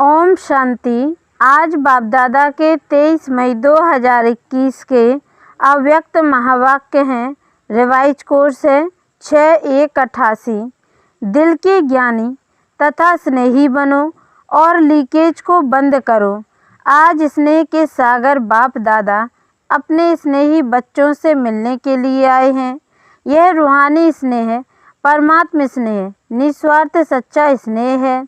ओम शांति। आज बाप दादा के 23 मई 2021 के अव्यक्त महावाक्य हैं। रिवाइज कोर्स है 6188। दिल के ज्ञानी तथा स्नेही बनो और लीकेज को बंद करो। आज स्नेह के सागर बाप दादा अपने स्नेही बच्चों से मिलने के लिए आए हैं। यह रूहानी स्नेह है, परमात्म स्नेह, निस्वार्थ सच्चा स्नेह है,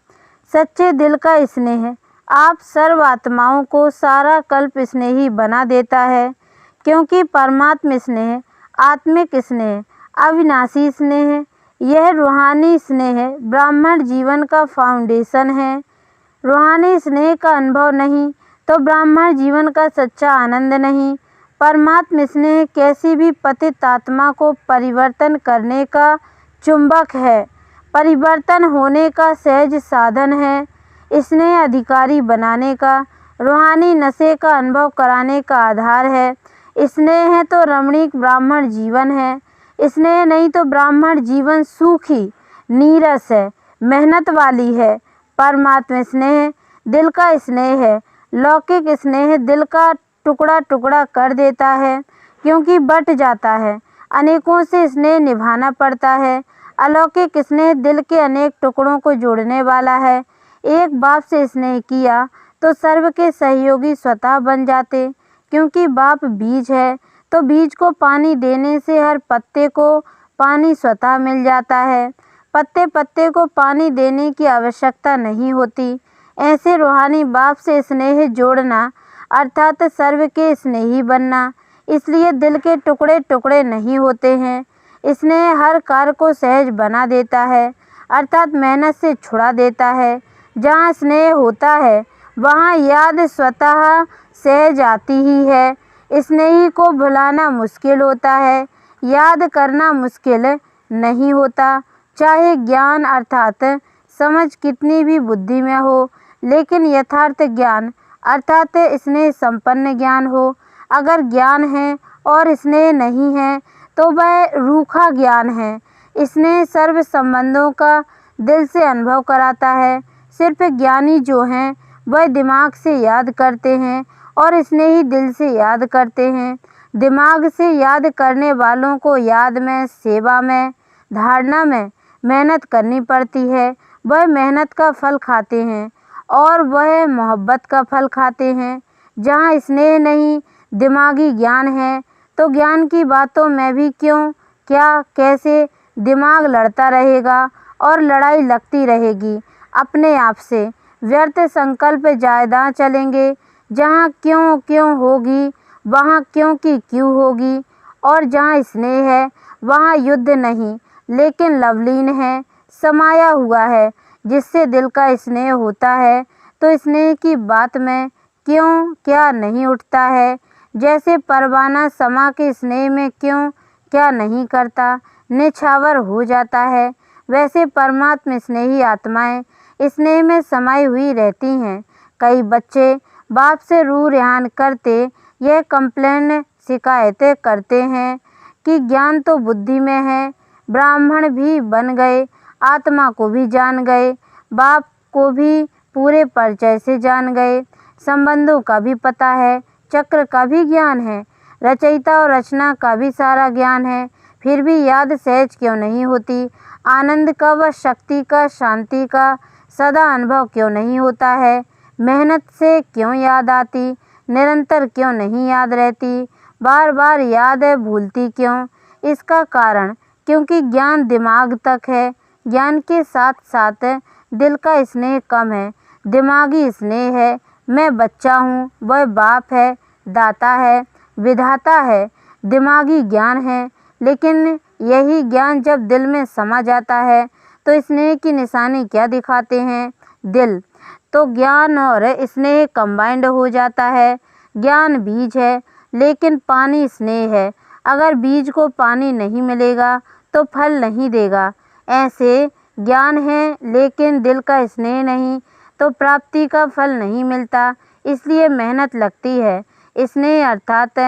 सच्चे दिल का स्नेह है। आप सर्व आत्माओं को सारा कल्प स्नेही बना देता है, क्योंकि परमात्म स्नेह आत्मिक स्नेह, अविनाशी स्नेह है। यह रूहानी स्नेह है, ब्राह्मण जीवन का फाउंडेशन है। रूहानी स्नेह का अनुभव नहीं तो ब्राह्मण जीवन का सच्चा आनंद नहीं। परमात्म स्नेह कैसी भी पतित आत्मा को परिवर्तन करने का चुंबक है, परिवर्तन होने का सहज साधन है। स्नेह अधिकारी बनाने का, रूहानी नशे का अनुभव कराने का आधार है। स्नेह है तो रमणीक ब्राह्मण जीवन है। स्नेह नहीं तो ब्राह्मण जीवन सूखी नीरस है, मेहनत वाली है। परमात्मा स्नेह दिल का स्नेह है। लौकिक स्नेह दिल का टुकड़ा टुकड़ा कर देता है, क्योंकि बट जाता है। अनेकों से स्नेह निभाना पड़ता है। अलौकिक स्नेह दिल के अनेक टुकड़ों को जोड़ने वाला है। एक बाप से स्नेह किया तो सर्व के सहयोगी स्वतः बन जाते, क्योंकि बाप बीज है तो बीज को पानी देने से हर पत्ते को पानी स्वतः मिल जाता है। पत्ते पत्ते को पानी देने की आवश्यकता नहीं होती। ऐसे रूहानी बाप से स्नेह जोड़ना अर्थात सर्व के स्नेही बनना। इसलिए दिल के टुकड़े टुकड़े नहीं होते हैं। स्नेह हर कार्य को सहज बना देता है, अर्थात मेहनत से छुड़ा देता है। जहाँ स्नेह होता है वहाँ याद स्वतः सहज आती ही है। स्नेही को भुलाना मुश्किल होता है, याद करना मुश्किल नहीं होता। चाहे ज्ञान अर्थात समझ कितनी भी बुद्धि में हो, लेकिन यथार्थ ज्ञान अर्थात स्नेह संपन्न ज्ञान हो। अगर ज्ञान है और स्नेह नहीं है तो वह रूखा ज्ञान है। स्नेह सर्व संबंधों का दिल से अनुभव कराता है। सिर्फ ज्ञानी जो हैं वह दिमाग से याद करते हैं और स्नेही दिल से याद करते हैं। दिमाग से याद करने वालों को याद में, सेवा में, धारणा में मेहनत करनी पड़ती है। वह मेहनत का फल खाते हैं और वह मोहब्बत का फल खाते हैं। जहाँ स्नेह नहीं, दिमागी ज्ञान है, तो ज्ञान की बातों में भी क्यों, क्या, कैसे दिमाग लड़ता रहेगा और लड़ाई लगती रहेगी अपने आप से। व्यर्थ संकल्प जायदा चलेंगे। जहाँ क्यों क्यों होगी वहाँ क्यों की क्यों होगी। और जहाँ स्नेह है वहाँ युद्ध नहीं, लेकिन लवलीन है, समाया हुआ है, जिससे दिल का स्नेह होता है। तो स्नेह की बात में क्यों क्या नहीं उठता है। जैसे परवाना समा के स्नेह में क्यों क्या नहीं करता, निछावर हो जाता है, वैसे परमात्मा स्नेही आत्माएं स्नेह में समाई हुई रहती हैं। कई बच्चे बाप से रूह रेहान करते यह कंप्लेन शिकायतें करते हैं कि ज्ञान तो बुद्धि में है। ब्राह्मण भी बन गए, आत्मा को भी जान गए, बाप को भी पूरे परिचय से जान गए, संबंधों का भी पता है, चक्र का भी ज्ञान है, रचयिता और रचना का भी सारा ज्ञान है। फिर भी याद सहज क्यों नहीं होती। आनंद का व शक्ति का, शांति का सदा अनुभव क्यों नहीं होता है। मेहनत से क्यों याद आती, निरंतर क्यों नहीं याद रहती, बार बार याद है भूलती क्यों। इसका कारण क्योंकि ज्ञान दिमाग तक है। ज्ञान के साथ साथ दिल का स्नेह कम है। दिमागी स्नेह है, मैं बच्चा हूँ, वह बाप है, दाता है, विधाता है। दिमागी ज्ञान है, लेकिन यही ज्ञान जब दिल में समा जाता है तो स्नेह की निशानी क्या दिखाते हैं, दिल। तो ज्ञान और स्नेह कंबाइंड हो जाता है। ज्ञान बीज है, लेकिन पानी स्नेह है। अगर बीज को पानी नहीं मिलेगा तो फल नहीं देगा। ऐसे ज्ञान है लेकिन दिल का स्नेह नहीं तो प्राप्ति का फल नहीं मिलता। इसलिए मेहनत लगती है। स्नेह अर्थात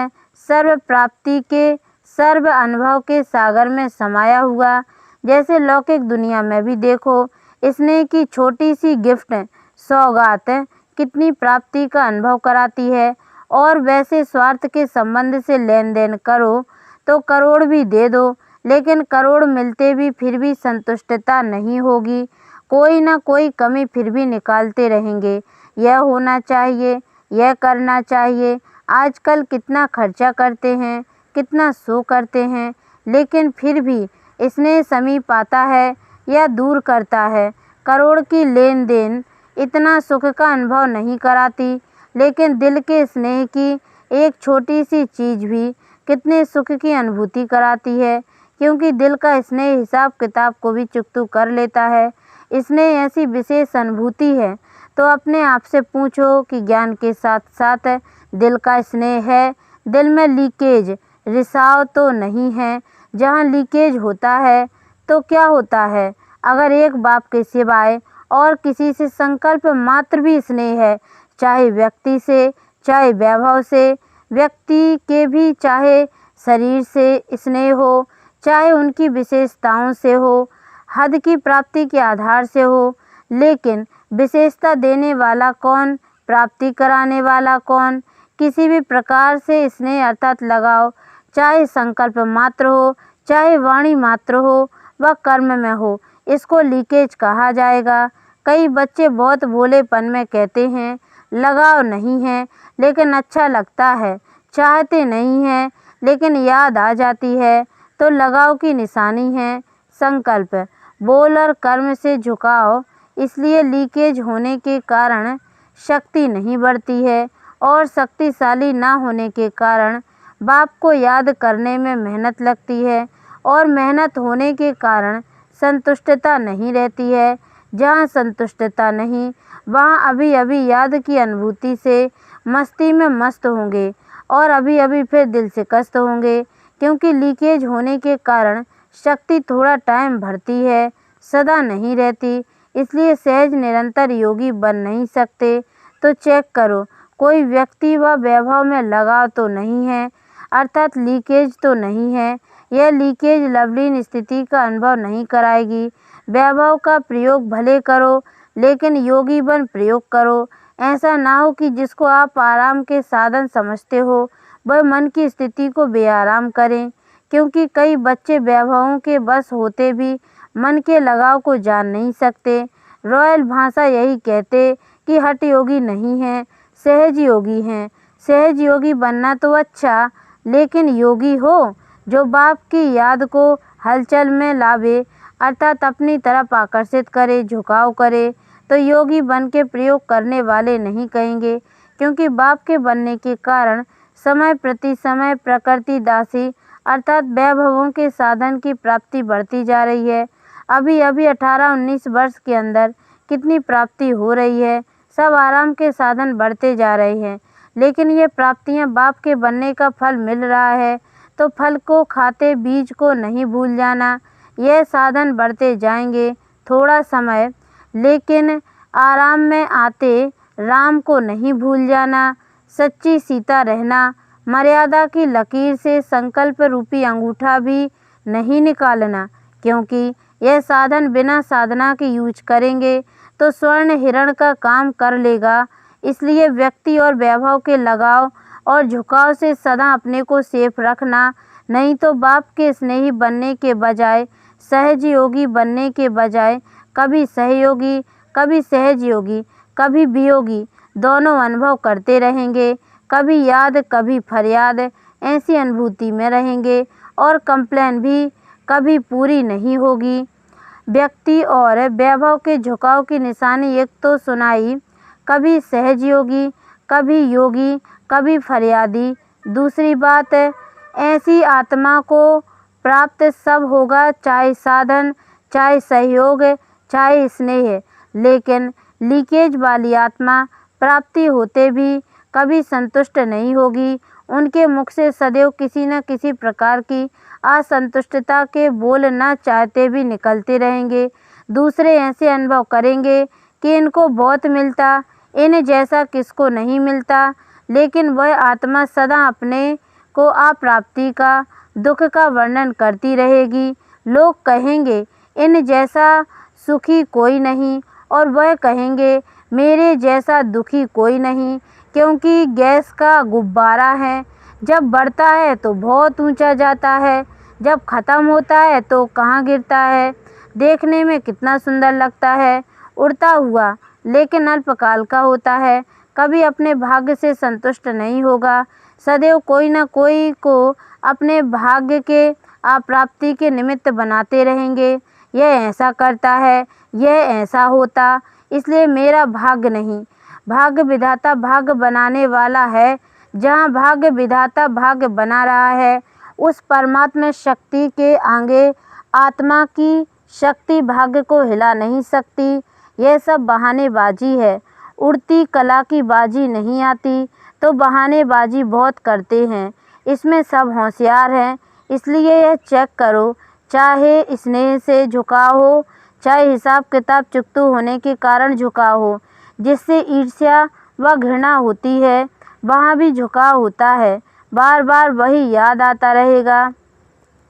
सर्व प्राप्ति के, सर्व अनुभव के सागर में समाया हुआ। जैसे लौकिक दुनिया में भी देखो, स्नेह की छोटी सी गिफ्ट सौगात कितनी प्राप्ति का अनुभव कराती है। और वैसे स्वार्थ के संबंध से लेन देन करो तो करोड़ भी दे दो, लेकिन करोड़ मिलते भी फिर भी संतुष्टता नहीं होगी। कोई ना कोई कमी फिर भी निकालते रहेंगे। यह होना चाहिए, यह करना चाहिए। आजकल कितना खर्चा करते हैं, कितना सो करते हैं, लेकिन फिर भी स्नेह समीप आता है या दूर करता है। करोड़ की लेन देन इतना सुख का अनुभव नहीं कराती, लेकिन दिल के स्नेह की एक छोटी सी चीज़ भी कितने सुख की अनुभूति कराती है, क्योंकि दिल का स्नेह हिसाब किताब को भी चुकता कर लेता है। स्नेह ऐसी विशेष अनुभूति है, तो अपने आप से पूछो कि ज्ञान के साथ साथ दिल का स्नेह है, दिल में लीकेज, रिसाव तो नहीं है। जहाँ लीकेज होता है तो क्या होता है, अगर एक बाप के सिवाय और किसी से संकल्प मात्र भी स्नेह है, चाहे व्यक्ति से, चाहे वैभव से, व्यक्ति के भी चाहे शरीर से स्नेह हो, चाहे उनकी विशेषताओं से हो, हद की प्राप्ति के आधार से हो, लेकिन विशेषता देने वाला कौन, प्राप्ति कराने वाला कौन। किसी भी प्रकार से स्नेह अर्थात लगाव, चाहे संकल्प मात्र हो, चाहे वाणी मात्र हो, वह कर्म में हो, इसको लीकेज कहा जाएगा। कई बच्चे बहुत भोलेपन में कहते हैं लगाव नहीं है, लेकिन अच्छा लगता है, चाहते नहीं हैं, लेकिन याद आ जाती है, तो लगाव की निशानी है। संकल्प, बोल और कर्म से झुकाव, इसलिए लीकेज होने के कारण शक्ति नहीं बढ़ती है, और शक्तिशाली ना होने के कारण बाप को याद करने में मेहनत लगती है, और मेहनत होने के कारण संतुष्टता नहीं रहती है। जहाँ संतुष्टता नहीं, वहाँ अभी अभी याद की अनुभूति से मस्ती में मस्त होंगे, और अभी अभी फिर दिल से कष्ट होंगे, क्योंकि लीकेज होने के कारण शक्ति थोड़ा टाइम भरती है, सदा नहीं रहती। इसलिए सहज निरंतर योगी बन नहीं सकते। तो चेक करो, कोई व्यक्ति व वैभव में लगाव तो नहीं है, अर्थात लीकेज तो नहीं है। यह लीकेज लवलीन स्थिति का अनुभव नहीं कराएगी। वैभव का प्रयोग भले करो, लेकिन योगी बन प्रयोग करो। ऐसा ना हो कि जिसको आप आराम के साधन समझते हो, वह मन की स्थिति को बेआराम करें, क्योंकि कई बच्चे वैभवों के बस होते भी मन के लगाव को जान नहीं सकते। रॉयल भाषा यही कहते कि हठ योगी नहीं है, सहज योगी हैं। सहज योगी बनना तो अच्छा, लेकिन योगी हो जो बाप की याद को हलचल में लावे, अर्थात अपनी तरफ आकर्षित करे, झुकाव करे, तो योगी बन के प्रयोग करने वाले नहीं कहेंगे, क्योंकि बाप के बनने के कारण समय प्रति समय प्रकृति दासी अर्थात वैभवों के साधन की प्राप्ति बढ़ती जा रही है। अभी अभी 18-19 वर्ष के अंदर कितनी प्राप्ति हो रही है, सब आराम के साधन बढ़ते जा रहे हैं, लेकिन ये प्राप्तियां बाप के बनने का फल मिल रहा है, तो फल को खाते बीज को नहीं भूल जाना। यह साधन बढ़ते जाएंगे थोड़ा समय, लेकिन आराम में आते राम को नहीं भूल जाना। सच्ची सीता रहना, मर्यादा की लकीर से संकल्प रूपी अंगूठा भी नहीं निकालना, क्योंकि यह साधन बिना साधना के यूज करेंगे तो स्वर्ण हिरण का काम कर लेगा। इसलिए व्यक्ति और वैभव के लगाव और झुकाव से सदा अपने को सेफ रखना, नहीं तो बाप के स्नेही बनने के बजाय, सहज योगी बनने के बजाय कभी सहयोगी, कभी सहज योगी, कभी वियोगी दोनों अनुभव करते रहेंगे। कभी याद, कभी फरियाद, ऐसी अनुभूति में रहेंगे, और कंप्लेन भी कभी पूरी नहीं होगी। व्यक्ति और वैभव के झुकाव की निशानी एक तो सुनाई, कभी सहज योगी, कभी योगी, कभी फरियादी। दूसरी बात, ऐसी आत्मा को प्राप्त सब होगा, चाहे साधन, चाहे सहयोग, चाहे स्नेह, लेकिन लीकेज वाली आत्मा प्राप्ति होते भी कभी संतुष्ट नहीं होगी। उनके मुख से सदैव किसी न किसी प्रकार की असंतुष्टता के बोल न चाहते भी निकलते रहेंगे। दूसरे ऐसे अनुभव करेंगे कि इनको बहुत मिलता, इन जैसा किसको नहीं मिलता, लेकिन वह आत्मा सदा अपने को अप्राप्ति का, दुख का वर्णन करती रहेगी। लोग कहेंगे इन जैसा सुखी कोई नहीं, और वह कहेंगे मेरे जैसा दुखी कोई नहीं, क्योंकि गैस का गुब्बारा है, जब बढ़ता है तो बहुत ऊंचा जाता है, जब ख़त्म होता है तो कहाँ गिरता है। देखने में कितना सुंदर लगता है उड़ता हुआ, लेकिन अल्पकाल का होता है। कभी अपने भाग्य से संतुष्ट नहीं होगा, सदैव कोई न कोई को अपने भाग्य के अप्राप्ति के निमित्त बनाते रहेंगे। यह ऐसा करता है, यह ऐसा होता, इसलिए मेरा भाग्य नहीं। भाग्य विधाता भाग्य बनाने वाला है। जहाँ भाग्य विधाता भाग्य बना रहा है, उस परमात्मा शक्ति के आगे आत्मा की शक्ति भाग्य को हिला नहीं सकती। यह सब बहानेबाजी है। उड़ती कला की बाजी नहीं आती, तो बहानेबाजी बहुत करते हैं। इसमें सब होशियार हैं, इसलिए यह चेक करो, चाहे स्नेह से झुकाव हो, चाहे हिसाब किताब चुकतू होने के कारण झुकाव हो। जिससे ईर्ष्या व घृणा होती है, वहाँ भी झुकाव होता है। बार बार वही याद आता रहेगा।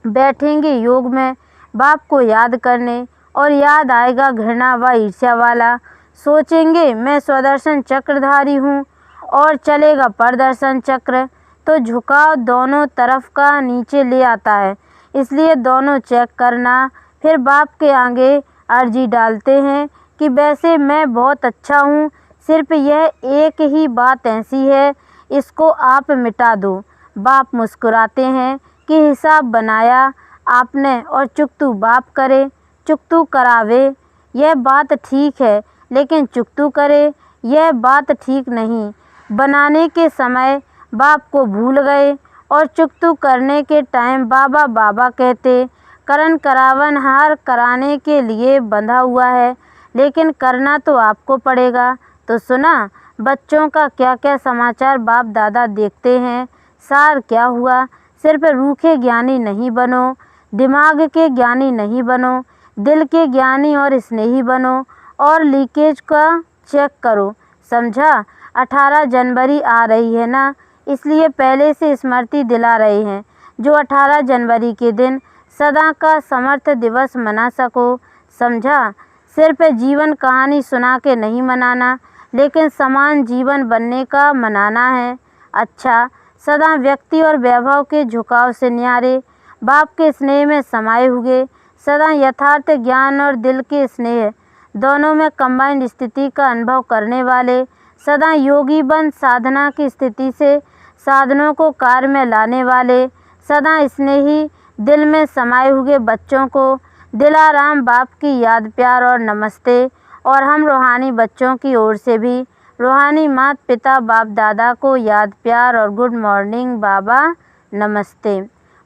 बैठेंगे योग में बाप को याद करने, और याद आएगा घृणा व ईर्ष्या वाला। सोचेंगे मैं स्वदर्शन चक्रधारी हूँ, और चलेगा परदर्शन चक्र, तो झुकाव दोनों तरफ का नीचे ले आता है। इसलिए दोनों चेक करना। फिर बाप के आगे अर्जी डालते हैं कि वैसे मैं बहुत अच्छा हूँ, सिर्फ यह एक ही बात ऐसी है, इसको आप मिटा दो। बाप मुस्कुराते हैं कि हिसाब बनाया आपने और चुकतू बाप करे, चुकतू करावे। यह बात ठीक है, लेकिन चुकतू करे यह बात ठीक नहीं। बनाने के समय बाप को भूल गए, और चुकतू करने के टाइम बाबा बाबा कहते। करण करावन हार कराने के लिए बंधा हुआ है, लेकिन करना तो आपको पड़ेगा। तो सुना बच्चों का क्या क्या समाचार बाप दादा देखते हैं। सार क्या हुआ, सिर्फ रूखे ज्ञानी नहीं बनो, दिमाग के ज्ञानी नहीं बनो, दिल के ज्ञानी और स्नेही बनो, और लीकेज का चेक करो। समझा? 18 जनवरी आ रही है ना, इसलिए पहले से स्मृति दिला रहे हैं, जो 18 जनवरी के दिन सदा का समर्थ दिवस मना सको। समझा? सिर्फ जीवन कहानी सुना के नहीं मनाना, लेकिन समान जीवन बनने का मनाना है। अच्छा, सदा व्यक्ति और वैभव के झुकाव से न्यारे, बाप के स्नेह में समाये हुए, सदा यथार्थ ज्ञान और दिल के स्नेह दोनों में कंबाइंड स्थिति का अनुभव करने वाले, सदा योगी बन साधना की स्थिति से साधनों को कार्य में लाने वाले, सदा स्नेही दिल में समाये हुए बच्चों को दिलाराम बाप की याद प्यार और नमस्ते। और हम रूहानी बच्चों की ओर से भी रूहानी माता पिता बाप दादा को याद प्यार और गुड मॉर्निंग बाबा नमस्ते।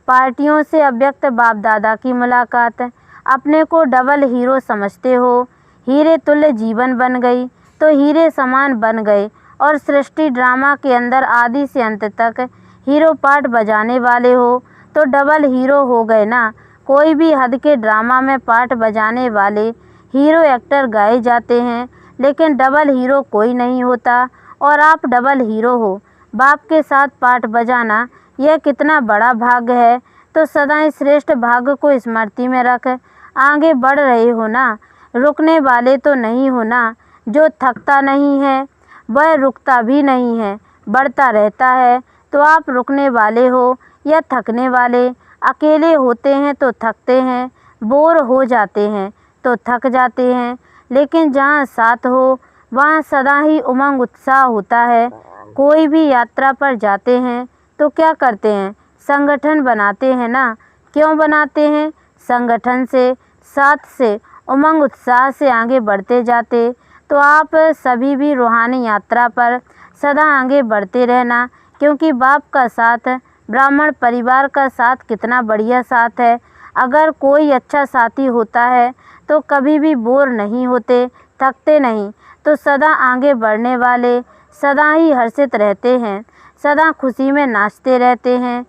पार्टियों से अव्यक्त बाप दादा की मुलाकात। अपने को डबल हीरो समझते हो, हीरे तुल्य जीवन बन गई तो हीरे समान बन गए, और सृष्टि ड्रामा के अंदर आदि से अंत तक हीरो पार्ट बजाने वाले हो तो डबल हीरो हो गए ना। कोई भी हद के ड्रामा में पार्ट बजाने वाले हीरो एक्टर गाए जाते हैं, लेकिन डबल हीरो कोई नहीं होता, और आप डबल हीरो हो। बाप के साथ पार्ट बजाना यह कितना बड़ा भाग्य है। तो सदा इस श्रेष्ठ भाग्य को स्मृति में रख आगे बढ़ रहे हो ना। रुकने वाले तो नहीं हो ना। जो थकता नहीं है वह रुकता भी नहीं है, बढ़ता रहता है। तो आप रुकने वाले हो या थकने वाले? अकेले होते हैं तो थकते हैं, बोर हो जाते हैं तो थक जाते हैं, लेकिन जहाँ साथ हो वहाँ सदा ही उमंग उत्साह होता है। कोई भी यात्रा पर जाते हैं तो क्या करते हैं? संगठन बनाते हैं ना। क्यों बनाते हैं? संगठन से, साथ से, उमंग उत्साह से आगे बढ़ते जाते। तो आप सभी भी रूहानी यात्रा पर सदा आगे बढ़ते रहना, क्योंकि बाप का साथ, ब्राह्मण परिवार का साथ कितना बढ़िया साथ है। अगर कोई अच्छा साथी होता है तो कभी भी बोर नहीं होते, थकते नहीं, तो सदा आगे बढ़ने वाले, सदा ही हर्षित रहते हैं, सदा खुशी में नाचते रहते हैं।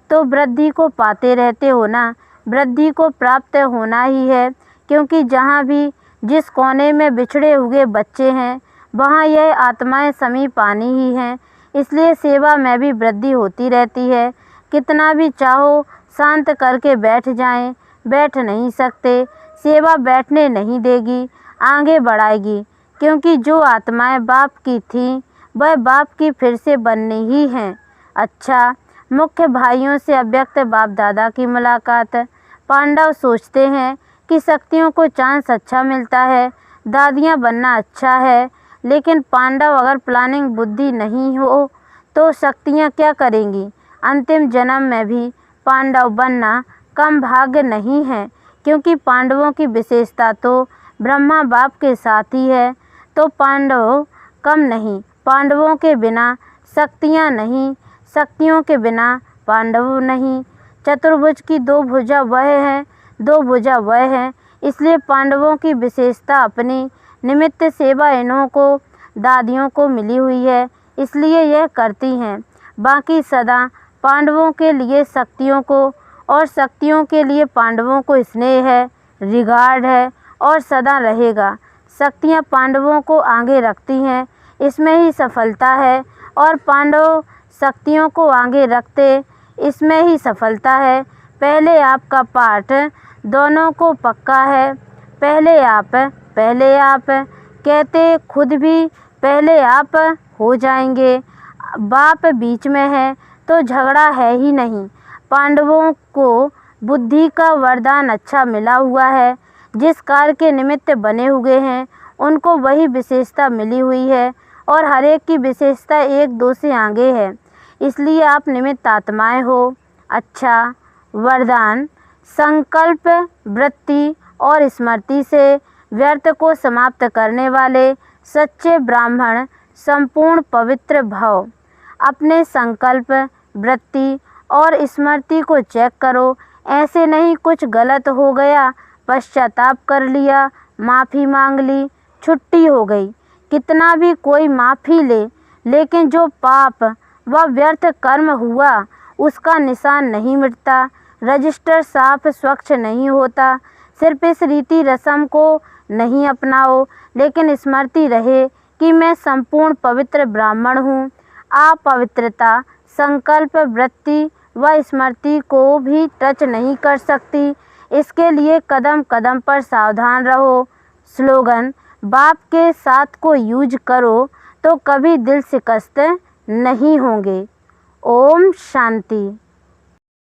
तो वृद्धि को पाते रहते हो ना। वृद्धि को प्राप्त होना ही है, क्योंकि जहाँ भी जिस कोने में बिछड़े हुए बच्चे हैं वहाँ यह आत्माएं समीप आनी ही हैं। इसलिए सेवा में भी वृद्धि होती रहती है। कितना भी चाहो शांत करके बैठ जाएं, बैठ नहीं सकते। सेवा बैठने नहीं देगी, आगे बढ़ाएगी। क्योंकि जो आत्माएं बाप की थीं वह बाप की फिर से बननी ही हैं। अच्छा, मुख्य भाइयों से अव्यक्त बाप दादा की मुलाकात। पांडव सोचते हैं कि शक्तियों को चांस अच्छा मिलता है, दादियाँ बनना अच्छा है, लेकिन पांडव अगर प्लानिंग बुद्धि नहीं हो तो शक्तियाँ क्या करेंगी। अंतिम जन्म में भी पांडव बनना कम भाग्य नहीं है, क्योंकि पांडवों की विशेषता तो ब्रह्मा बाप के साथ ही है, तो पांडव कम नहीं। पांडवों के बिना शक्तियाँ नहीं, शक्तियों के बिना पांडव नहीं। चतुर्भुज की दो भुजा वह है, दो भुजा वह है, इसलिए पांडवों की विशेषता अपनी निमित्त सेवा इन्हों को दादियों को मिली हुई है, इसलिए यह करती हैं। बाकी सदा पांडवों के लिए शक्तियों को और शक्तियों के लिए पांडवों को स्नेह है, रिगार्ड है और सदा रहेगा। शक्तियाँ पांडवों को आगे रखती हैं, इसमें ही सफलता है, और पांडव शक्तियों को आगे रखते, इसमें ही सफलता है। पहले आपका पाठ दोनों को पक्का है। पहले आप कहते खुद भी पहले आप हो जाएंगे। बाप बीच में है तो झगड़ा है ही नहीं। पांडवों को बुद्धि का वरदान अच्छा मिला हुआ है, जिस कार्य के निमित्त बने हुए हैं उनको वही विशेषता मिली हुई है, और हर एक की विशेषता एक दो से आगे है, इसलिए आप निमित्त आत्माएं हो। अच्छा, वरदान संकल्प, वृत्ति और स्मृति से व्यर्थ को समाप्त करने वाले सच्चे ब्राह्मण संपूर्ण पवित्र भव। अपने संकल्प, वृत्ति और स्मृति को चेक करो। ऐसे नहीं कुछ गलत हो गया, पश्चाताप कर लिया, माफ़ी मांग ली, छुट्टी हो गई। कितना भी कोई माफ़ी ले, लेकिन जो पाप व व्यर्थ कर्म हुआ उसका निशान नहीं मिटता, रजिस्टर साफ स्वच्छ नहीं होता। सिर्फ इस रीति रस्म को नहीं अपनाओ, लेकिन स्मृति रहे कि मैं संपूर्ण पवित्र ब्राह्मण हूँ। अपवित्रता संकल्प, वृत्ति व स्मृति को भी टच नहीं कर सकती। इसके लिए कदम कदम पर सावधान रहो। स्लोगन: बाप के साथ को यूज करो तो कभी दिल शिकस्त नहीं होंगे। ओम शांति।